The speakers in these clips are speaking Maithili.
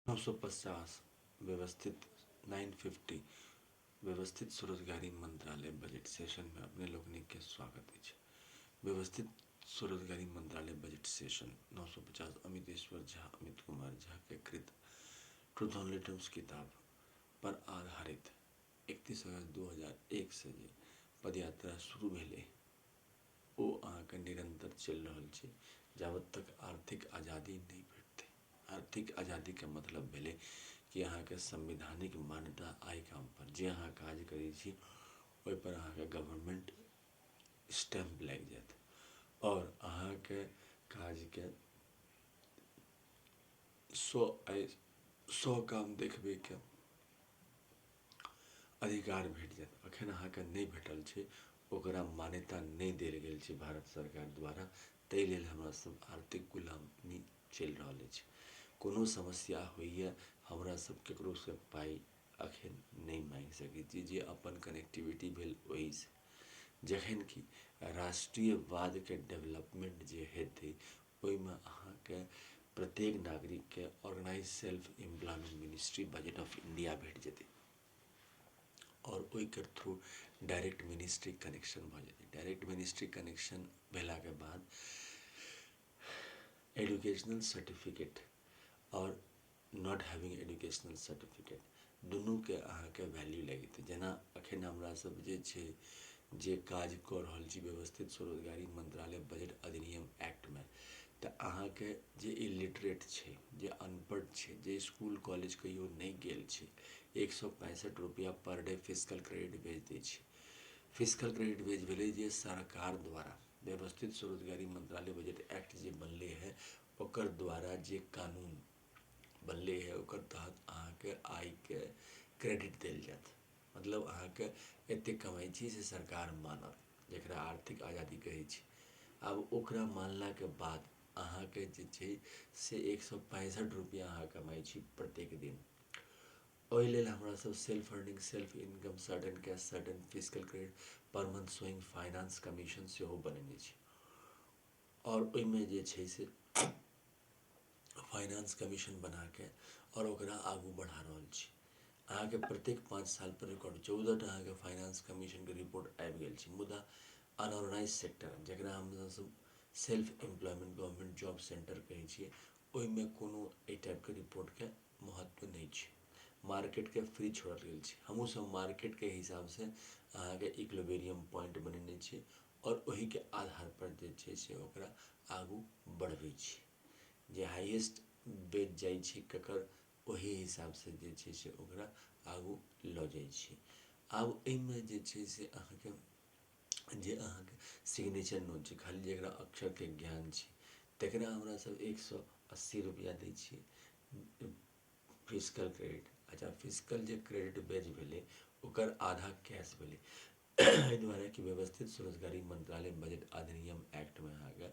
950 व्यवस्थित 950 व्यवस्थित स्वरोजगारी मंत्रालय बजट सेशन में अपने लोगनी के स्वागत है। व्यवस्थित स्वरोजगारी मंत्रालय बजट सेशन 950 अमितेश्वर झा अमित कुमार झा के कृत ट्रूथ ऑन लिटम्स किताब पर आधारित 31 अगस्त 2001 से जे पदयात्रा शुरू भेले ओ अहाँके निरंतर चल रहा है जावत तक आर्थिक आज़ादी नहीं भेटते। आर्थिक आज़ादी के मतलब भेले कि अहाँके संवैधानिक मान्यता आइ काम पर जे अहाँ काज करै छी ओहि पर अहाँके गवर्नमेंट स्टैम्प लागि जायत और अहाँके काज के 100 काम देखबे के अधिकार भेट जायत। अखन अहाँके नहीं भेटल छै, ओकरा मान्यता नहीं देल गेल छै भारत सरकार द्वारा, ताहि लेल हमरा सब आर्थिक गुलामी चलि रहल अछि। कोनो समस्या होइए हमरा सब केकरो से पाई अखन नहीं मांगि सकै छी, जे अपन कनेक्टिविटी भेल ओहि से। जखन कि राष्ट्रीयवाद के डेवलपमेंट जे हेतै ओहिमे अहाँके प्रत्येक नागरिक के organise self employment ministry budget of India भेट जेतै और ओहि के थ्रू डायरेक्ट मिनिस्ट्री कनेक्शन भ जेतै। डायरेक्ट मिनिस्ट्री कनेक्शन भेला के बाद एजुकेशनल सर्टिफिकेट और नॉट हैविंग एजुकेशनल सर्टिफिकेट दुनू के अहाँके वैल्यू लगेतै। जेना अखन हमरा सब जे छै जे काज कऽ रहल छी व्यवस्थित स्वरोजगारी मंत्रालय बजट अधिनियम एक्ट में, तऽ अहाँके जे इलिटरेट छै, जे अनपढ़ छै, जे स्कूल कॉलेज कहियो नहीं गेल छै, 165 रुपया पर डे फिजिकल क्रेडिट भेज दै छै। फिजिकल क्रेडिट भेज भेलै जे सरकार द्वारा व्यवस्थित स्वरोजगारी मंत्रालय बजट एक्ट जे बनले है ओकर द्वारा जे कानून बनले है ओकर तहत अहाँके आय के क्रेडिट देल जायत। मतलब अहाँके एते कमाई छी से सरकार मानत, जकरा आर्थिक आज़ादी कहै छै। आब ओकरा मानला के बाद अहाँके जे छै से 165 रुपया अहाँ कमाई छी प्रत्येक दिन। ओहि लेल हमरा सब self earning self income certain cash certain physical credit पर मंथ सोइंग फाइनेंस कमीशन सेहो बनेने छै और ओहिमे जे छै से फाइनेंस कमीशन बना के और ओकरा आगू बढ़ा रहल छी। अहाँके प्रत्येक 5 साल पर रिकॉर्ड 14 टा अहाँके फाइनेंस कमीशन के रिपोर्ट आबि गेल छै। मुदा अनऑर्गेनाइज सेक्टर जकरा हम सब self employment government job centre कहै छियै, ओहिमे कोनो एहि टाइप के रिपोर्ट के महत्व नहीं छै। मार्केट के फ्री छोड़ल गेल छै। हमहूँ सब मार्केट के हिसाब से अहाँके इक्विलिब्रियम पॉइंट बनेने छी और ओही के आधार पर जे छै से ओकरा आगू बढ़बै छी। जे हाईएस्ट बेच जाइ छै ककर ओही हिसाब से जे छै से ओकरा आगू लऽ जाइ छी। आब एहिमे जे छै से अहाँके जे अहाँके सिग्नेचर नोट छै, खाली जकरा अक्षर के ज्ञान छै तकरा हमरा सब 180 रुपया दै छियै फिजिकल क्रेडिट। अच्छा, फिजिकल जे क्रेडिट बेच भेलै ओकर आधा कैश भेलै। एहि दुआरे कि व्यवस्थित स्वरोजगारी मंत्रालय बजट अधिनियम एक्ट में अहाँके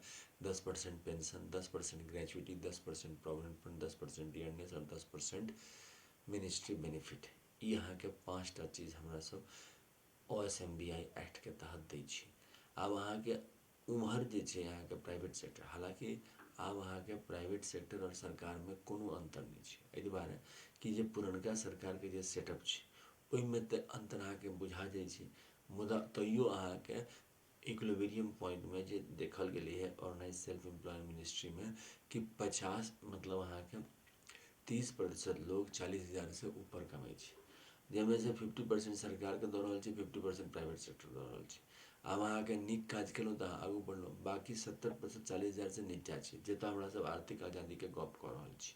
10% पेंशन, 10% ग्रेचुइटी, 10% प्रोविडेंट फंड, 10% ईयरनेस और 10% मिनिस्ट्री बेनिफिट, ई अहाँके 5टा चीज हमरा सब OSMBI एक्ट के तहत दै छी। आब अहाँके उम्हर जे छै अहाँके प्राइवेट सेक्टर, हालांकि आब अहाँके प्राइवेट सेक्टर और सरकार में कोनो अंतर नहीं छै। एहि दुआरे कि जे पुरनका सरकार के जे सेटअप छै ओहिमे तऽ अंतर अहाँके बुझा जाइ छै, मुदा तैयो अहाँके इक्विलिब्रियम पॉइंट में जे देखल गेलै है ऑर्गेनाइज सेल्फ एम्प्लॉयमेंट मिनिस्ट्री में कि 50 मतलब अहाँके 30% लोग 40,000 से ऊपर कमाई छै, जैमे से 50% सरकार के दऽ रहल छै, 50% प्राइवेट सेक्टर दऽ रहल छै। आब अहाँके नीक काज केलहुँ तऽ आगू बढ़लहुँ, बाकी 70% 40,000 से नीचा छै, जतऽ हमरा सब आर्थिक आज़ादी के गप कऽ रहल छी।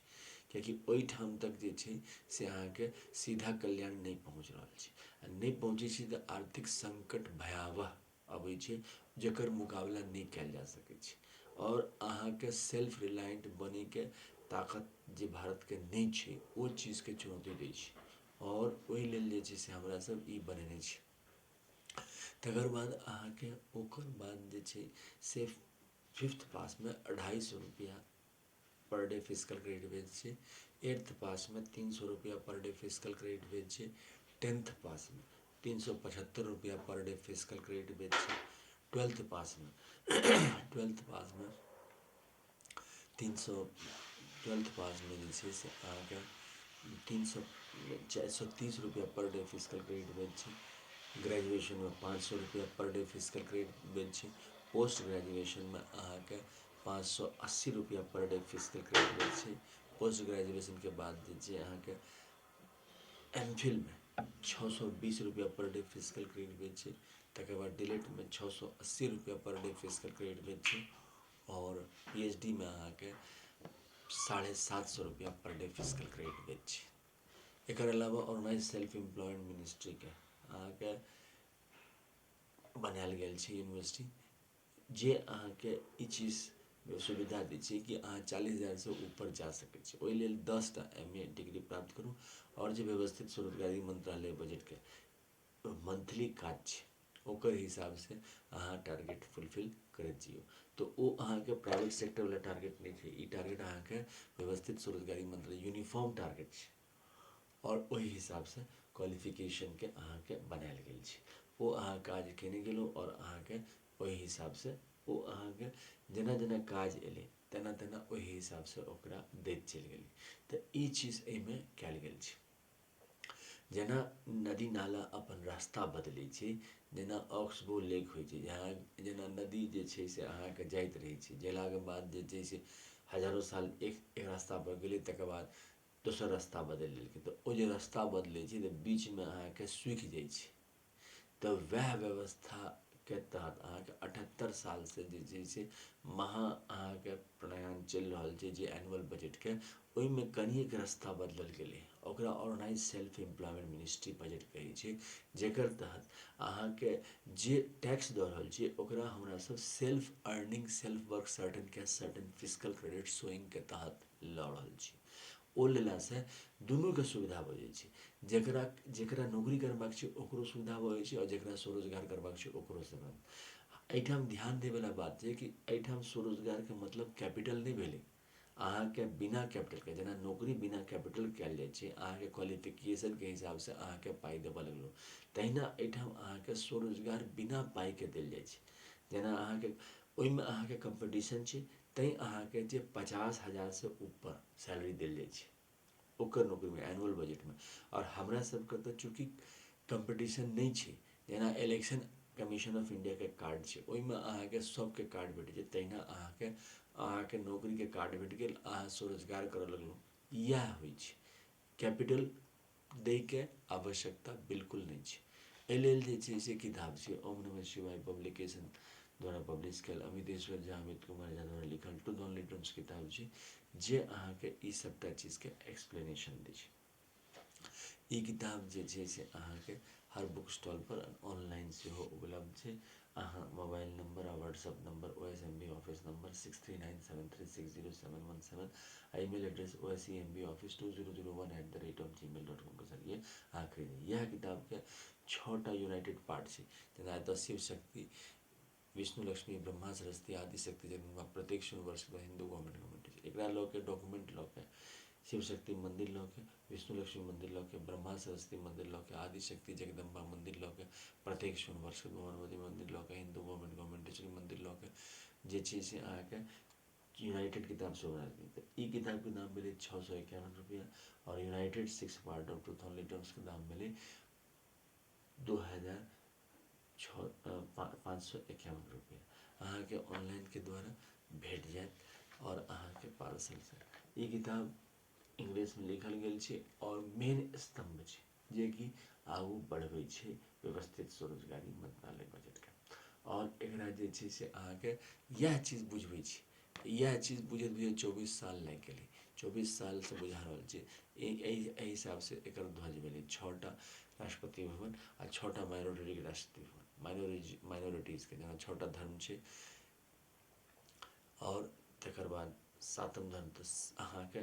कियाकि ओहिठाम तक जे छै से अहाँके सीधा कल्याण नहीं पहुँच रहल छै। आ नहीं पहुँचै छै तऽ आर्थिक संकट भयावह अबै छै जकर मुकाबला नहीं कयल जा सकै छै और अहाँके सेल्फ रिलायंट बने के ताकत जे भारत के नहीं छै ओ चीज के चुनौती दै छै और ओहि लेल जे छै से हमरा सब ई बनेने छी। तकर बाद अहाँके ओकर बाद जे छै से 5th पास में 250 रुपया पर डे फिजिकल क्रेडिट भेज छै। 8th पास में 300 रुपया पर डे फिजिकल क्रेडिट भेज छै। 10th पास में 375 रुपया पर डे फिजिकल क्रेडिट भेज छै। 12th पास में 12th पास में 300 12th पास में जे छै से अहाँके ₹330 पर डे फिजिकल क्रेडिट भेल छै। ग्रेजुएशन में ₹500 पर डे फिजिकल क्रेडिट भेल छै। पोस्ट ग्रेजुएशन में अहाँके ₹580 पर डे फिजिकल क्रेडिट भेल छै। पोस्ट ग्रेजुएशन के बाद जे छै अहाँके एमफिल में ₹620 पर डे फिजिकल क्रेडिट भेल छै। तकर बाद डिलेट में ₹680 पर डे फिजिकल क्रेडिट भेल छै। और पीएचडी में अहाँके ₹750 पर डे फिजिकल क्रेडिट भेल छै। एकर अलावा ऑर्गेनाइज सेल्फ एम्प्लॉयड मिनिस्ट्री के अहाँके बनायल गेल छै यूनिवर्सिटी, जे अहाँके ई चीज सुविधा दै छै कि अहाँ 40,000 से ऊपर जा सकै छी। ओहि लेल 10टा MA डिग्री प्राप्त करू और जे व्यवस्थित स्वरोजगारी मंत्रालय बजट के मंथली काज छै ओकर हिसाब से अहाँ टारगेट फुलफिल करैत जइयो। तो ओ अहाँके प्राइवेट सेक्टर वाला टारगेट नहीं छै, ई टारगेट अहाँके व्यवस्थित स्वरोजगारी मंत्रालय यूनिफॉर्म टारगेट छै और ओहि हिसाब से क्वालिफिकेशन के अहाँके बनायल गेल छै। ओ अहाँ काज केने गेलहुँ और अहाँके ओहि हिसाब से ओ अहाँके जेना जेना काज एलै तेना तेना ओहि हिसाब से ओकरा दैत चलि गेली। तऽ ई चीज एहिमे कयल गेल छै। जेना नदी नाला अपन रास्ता बदलै छै, जेना ऑक्सबो लेक होइ छै, जहाँ जेना नदी जे छै से अहाँके जाइत रहै छै, गेलाके बाद जे छै से हजारों साल एक रास्ता पर गेलै तकर बाद दोसर रास्ता बदलि लेलकै, तऽ ओ जे रास्ता बदलै छै तऽ बीचमे अहाँके सूखि जाइ छै। तऽ वएह व्यवस्थाके तहत अहाँके 78 साल से जे छै से अहाँके प्रणायाम चलि रहल छै जे एनुअल बजटके, ओहिमे कनिएक रास्ता बदलल गेलै। ओकरा organise self employment ministry budget कहै छै, जेकर तहत अहाँके जे टैक्स दऽ रहल छै ओकरा हमरा सब self earning self work certain के सर्टन फिजिकल क्रेडिट सोइंग के तहत लऽ रहल छी। ओ लेलासँ दुनूके सुविधा भऽ जाइ छै। जकरा जकरा नौकरी करबाक छै ओकरो सुविधा भऽ जाइ छै और जकरा स्वरोजगार करबाक छै ओकरो सुविधा। एहिठाम ध्यान देबैला बात छै कि एहिठाम स्वरोजगारके मतलब कैपिटल नहि भेलै। अहाँके बिना कैपिटलके, जेना नौकरी बिना कैपिटल कयल जाइ छै, अहाँके क्वालिफिकेशनके हिसाबसँ अहाँके पाइ देबऽ लगलहुँ, तहिना एहिठाम अहाँके स्वरोजगार बिना पाइके देल जाइ छै। जेना अहाँके ओहिमे अहाँके कम्पटिशन छै, तैँ अहाँके जे 50,000 से ऊपर सैलरी देल जाइ छै ओकर नौकरीमे एनुअल बजटमे। और हमरा सबके तऽ चूँकि कम्पटिशन नहीं छै, जेना इलेक्शन कमीशन ऑफ इंडियाके कार्ड छै, ओहिमे अहाँके सबके कार्ड भेटै छै, तहिना अहाँके नौकरीके कार्ड भेट गेल, अहाँ स्वरोजगार करऽ लगलहुँ। इएह होइ छै, कैपिटल दैके आवश्यकता बिल्कुल नहीं छै। एहि लेल जे छै से किताब छै ओम नमः शिवाय पब्लिकेशन द्वारा पब्लिश कयल अमितेश्वर झा अमित कुमार झा द्वारा लिखल ट्रूथ ओनली ट्रूथ्स किताब छै, जे अहाँके ई सबटा चीजके एक्सप्लेनेशन दै छै। ई किताब जे छै से अहाँके हर बुक स्टॉल पर ऑनलाइन सेहो उपलब्ध छै। अहाँ मोबाइल नंबर आ WhatsApp number OSMB office number 6397360717 आ ईमेल एड्रेस osemboffice2001@gmail.com के जरिए अहाँ खरीदिए। यह किताब के 6टा यूनाइटेड पार्ट छै, जेना एतऽ शिव शक्ति, विष्णु लक्ष्मी, ब्रह्मा सरस्वती, आदि शक्ति जगदम्बा प्रत्येक वर्ष हिंदू गवर्नमेंट छै। एकरा लऽ के डॉक्यूमेंट लऽ के शिव शक्ति मंदिर लऽ के, विष्णु लक्ष्मी मंदिर लऽ के, ब्रह्मा सरस्वती मंदिर लऽ के, आदि शक्ति जगदम्बा मंदिर लऽ के, प्रत्येक वर्ष भगवती मंदिर लऽ के, हिंदू गवर्नमेंट मंदिर लऽ के जे छै से अहाँके यूनाइटेड किताब से बनायल गेल। तऽ ई किताब के दाम भेलै ₹651 और United 6 part of truth only truths के दाम भेलै ₹2551 अहाँके ऑनलाइन के द्वारा भेट जायत और अहाँके पार्सल से। ई किताब इंग्लिश में लिखल गेल छै और मेन स्तंभ छै जे कि आगू बढ़बै छै व्यवस्थित स्वरोजगारी मंत्रालय बजटके। और एकरा जे छै से अहाँके इएह चीज बुझबै छै, इएह चीज बुझैत बुझैत 24 साल लागि गेलै। 24 साल से बुझा रहल छै। एहि हिसाब से एकर ध्वज भेलै 6टा राष्ट्रपति भवन आ 6टा माइनॉरिटी के राष्ट्रपति भवन, माइनॉरिटीज के जेना 6टा धर्म छै और तकर बाद 7म धर्म। तऽ अहाँके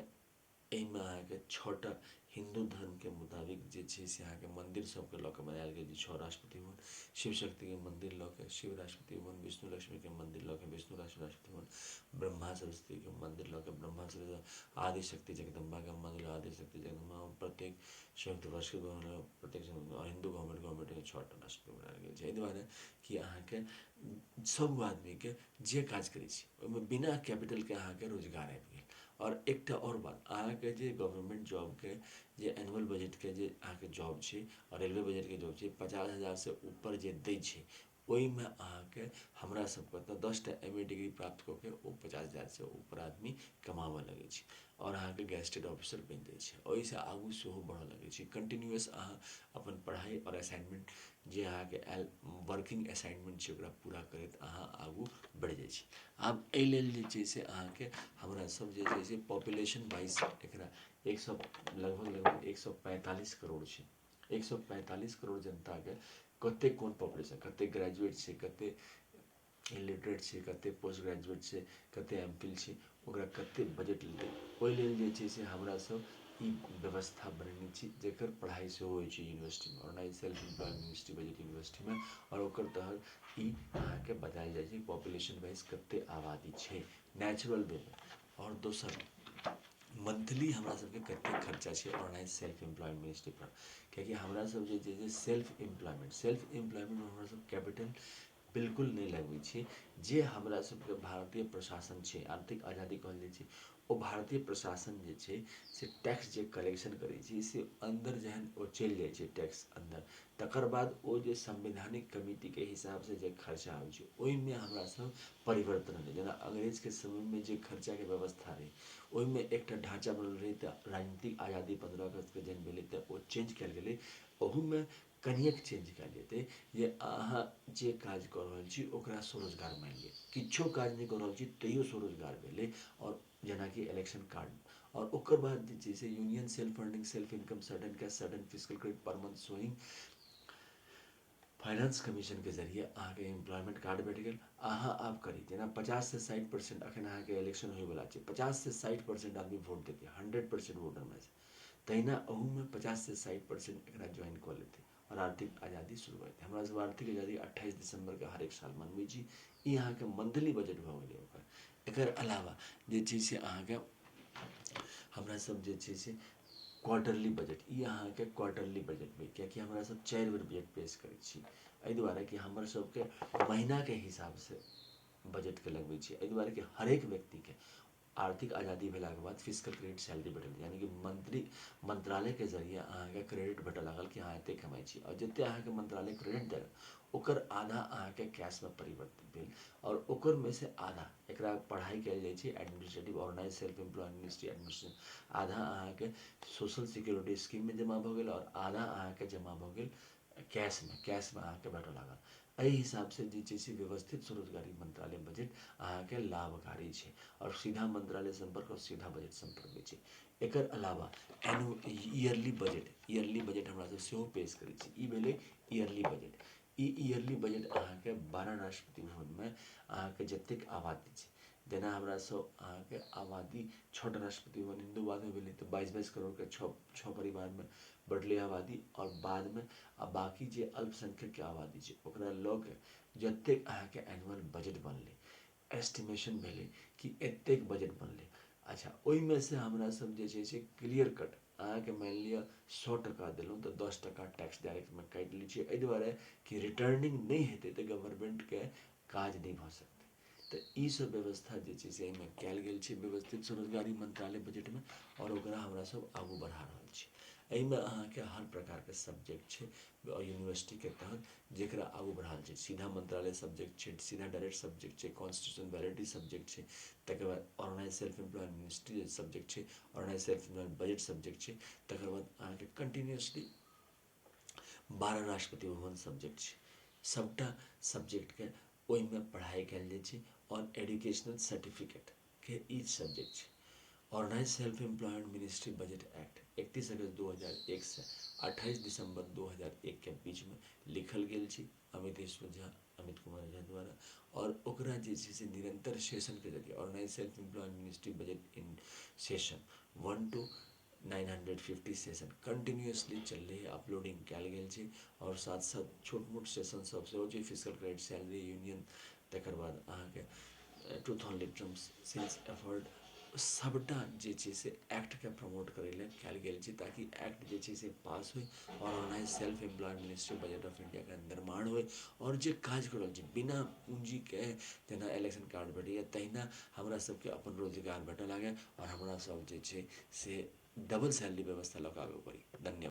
एहिमे अहाँके 6टा हिंदू धर्म के मुताबिक जे छै से अहाँके मंदिर सबके लऽ के बनायल गेल छै। 6 राष्ट्रपति भवन, शिव शक्ति के मंदिर लऽ के शिव राष्ट्रपति भवन, विष्णु लक्ष्मी के मंदिर लऽ के विष्णु राष्ट्रपति भवन, ब्रह्मा सरस्वती के मंदिर लऽ के ब्रह्मा सरस्वती, आदि शक्ति जगदम्बा के मंदिर आदि शक्ति जगदम्बा, प्रत्येक संयुक्त वर्ष के प्रत्येक हिंदू गवर्नमेंट के 6टा राष्ट्रपति बनायल गेल छै। एहि दुआरे कि अहाँके सब आदमी के जे काज करै छै ओहिमे बिना कैपिटल के अहाँके रोजगार आबि गेल और एकटा और बात, अहाँके जे गवर्नमेंट जॉबके जे एनुअल बजटके जे अहाँके जॉब छै और रेलवे बजटके जॉब छै 50,000 से ऊपर जे दै छै, ओहिमे अहाँके हमरा सबके तऽ 10टा MA डिग्री प्राप्त कऽ के ओ 50,000 से ऊपर आदमी कमाबऽ लगै छै और अहाँके गैजेटेड ऑफिसर बनि जाइ छै। ओहिसँ आगू सेहो बढ़ऽ लगै छै। कंटिन्यूअस अहाँ अपन पढ़ाई और असाइनमेंट जे अहाँके आयल वर्किंग असाइनमेंट छै ओकरा पूरा करैत अहाँ आगू बढ़ि जाइ छी। आब एहि लेल जे छै से अहाँके हमरा सब जे छै से पॉपुलेशन वाइज एकरा लगभग 145 करोड़ छै। 145 करोड़ जनताके कते कोन पॉपुलेशन, कते ग्रेजुएट छै, कते इलिटरेट छै, कते पोस्ट ग्रेजुएट छै, कते MPhil छै, ओकरा कते बजट लेतै, ओहि लेल जे छै से हमरा सब ई व्यवस्था बनेने छी जेकर पढ़ाई सेहो होइ छै यूनिवर्सिटीमे, organise self employed ministry budget यूनिवर्सिटीमे, और ओकर तहत ई अहाँके बतायल जाइ छै पॉपुलेशन वाइज कते आबादी छै नेचुरल वेमे। और दोसर मंथली हमरा सबके कते खर्चा छै ऑर्गेनाइज सेल्फ एम्प्लॉयड मिनिस्ट्री पर, कियाकि हमरा सब जे छै से सेल्फ एम्प्लॉयमेंटमे हमरा सब कैपिटल बिल्कुल नहीं लगबै छी। जे हमरा सबके भारतीय प्रशासन छै, आर्थिक आज़ादी कहल जाइ छै, ओ भारतीय प्रशासन जे छै से टैक्स जे कलेक्शन करै छै से अन्दर जहन ओ चलि जाइ छै टैक्स अन्दर, तकर बाद ओ जे संवैधानिक कमिटीके हिसाबसँ जे खर्चा होइ छै ओहिमे हमरा सब परिवर्तन अनै। जेना अंग्रेजके समयमे जे खर्चाके व्यवस्था रहै ओहिमे एकटा ढाँचा बनल रहै, तऽ राजनीतिक आज़ादी 15 अगस्तके जहन भेलै तऽ ओ चेंज कयल गेलै। ओहूमे कनिएक चेंज कयल जेतै जे अहाँ जे काज कऽ रहल छी ओकरा स्वरोजगार मानि लिअ, किछो काज नहि कऽ रहल छी तैयो स्वरोजगार भेलै। और जेनाकि इलेक्शन कार्ड, और ओकर बाद जे छै से union self funding self income certain cash certain physical credit पर मंथ सोइंग फाइनेंस कमीशन के जरिए अहाँके एम्प्लॉयमेंट कार्ड भेट गेल। अहाँ आब करी जेना 50 से 60% अखन अहाँके इलेक्शन होइवला छै, 50 से 60% आदमी वोट देतै, 100% वोटरमे छै, तहिना अहूमे 50 से 60% एकरा ज्वाइन कऽ लेतै और आर्थिक आज़ादी शुरू हेतै। हमरा सब आर्थिक आज़ादी 28 दिसंबर के हर एक साल मनबै छी। ई अहाँके मंथली बजट भऽ गेलै ओकर। एकर अलावा जे छै से अहाँके हमरा सब जे छै से क्वार्टरली बजट, ई अहाँके क्वार्टरली बजट भेल, कियाकि हमरा सब 4 बेर बजट पेश करै छी, एहि दुआरे कि हमर सबके महीनाके हिसाबसँ बजटके लगबै छी, एहि दुआरे कि हरेक व्यक्तिके आर्थिक आज़ादी भेलाके बाद फिजिकल क्रेडिट सैलरी भेटल, यानी कि मंत्रालयके जरिए अहाँके क्रेडिट भेटऽ लागल कि अहाँ एते कमाइ छी, और जते अहाँके मंत्रालय क्रेडिट देलक ओकर आधा अहाँके कैशमे परिवर्तित भेल, और ओकरमे से आधा एकरा पढ़ाई कयल जाइ छै administrative organise self employed ministry administration, आधा अहाँके सोशल सिक्योरिटी स्कीममे जमा भऽ गेल और आधा अहाँके जमा भऽ गेल कैशमे अहाँके भेटऽ लागल। एहि हिसाबसँ जे छै से व्यवस्थित स्वरोजगारी मंत्रालय बजट अहाँके लाभकारी छै और सीधा मंत्रालय संपर्क और सीधा बजट संपर्क छै। एकर अलावा ईयरली बजट हमरा सब सेहो पेश करै छी। ई भेलै ईयरली बजट। ई ईयरली बजट अहाँके 12 राष्ट्रपति भवनमे अहाँके जतेक आबादी छै, जेना हमरा सब अहाँके आबादी 6टा राष्ट्रपति भवन हिंदूवादमे भेलै तऽ 22-22 करोड़के 6 परिवारमे बढ़लै आबादी, और बादमे बाकी जे अल्पसंख्यकके आबादी छै ओकरा लऽ के जतेक अहाँके एनुअल बजट बनलै, एस्टिमेशन भेलै कि एतेक बजट बनलै। अच्छा, ओहिमे से हमरा सब जे छै से क्लियर कट अहाँके मानि लिअ 100 टका देलहुँ तऽ 10 टका टैक्स डायरेक्टमे काटि लै छियै, एहि दुआरे कि रिटर्निंग नहीं हेतै तऽ गवर्नमेंटके काज नहीं भऽ सकतै। तऽ ई सब व्यवस्था जे छै से एहिमे कयल गेल छै व्यवस्थित स्वरोजगारी मंत्रालय बजटमे, और ओकरा हमरा सब आगू बढ़ा रहल छी। एहिमे अहाँके हर प्रकारके सब्जेक्ट छै यूनिवर्सिटीके तहत जेकरा आगू बढ़ायल छै। सीधा मंत्रालय सब्जेक्ट छै, सीधा डायरेक्ट सब्जेक्ट छै, कॉन्स्टिट्यूशन वैलिडिटी सब्जेक्ट छै, तकर बाद organise self employed ministry subject छै, organise self employed budget subject छै, तकर बाद अहाँके कंटिन्यूअसली 12 राष्ट्रपति भवन सब्जेक्ट छै। सबटा सब्जेक्टके ओहिमे पढ़ाई कयल जाइ छै, और एजुकेशनल सर्टिफिकेटके ई सब्जेक्ट छै। Organise self employed ministry budget act 31 अगस्त 2001 से 28 दिसंबर 2001 के बीचमे लिखल गेल छै अमितेश्वर झा, अमित कुमार झा द्वारा, और ओकरा जे छै से निरंतर सेशनके जरिए organise self employed ministry budget in session 1 to 950 session continuously चललै, अपलोडिंग कयल गेल छै, और साथ साथ छोट मोट सेशन सब सेहो छै, फिजिकल क्रेडिट सैलरी यूनियन, तकर बाद अहाँके ट्रूथ ऑन लिटरम्स सेल्स एफर्ट सबटा जे छै से एक्टके प्रमोट करै लेल कयल गेल छै, ताकि एक्ट जे छै से पास होइ और organise self employed ministry budget of इंडियाके निर्माण होइ और जे काज कर रहल छै बिना पूंजीके, जेना इलेक्शन कार्ड भेटैए तहिना हमरा सबके अपन रोजगार भेटऽ लागे और हमरा सब जे छै से डबल सैलरी व्यवस्था लऽ कऽ आगे बढ़ी। धन्यवाद।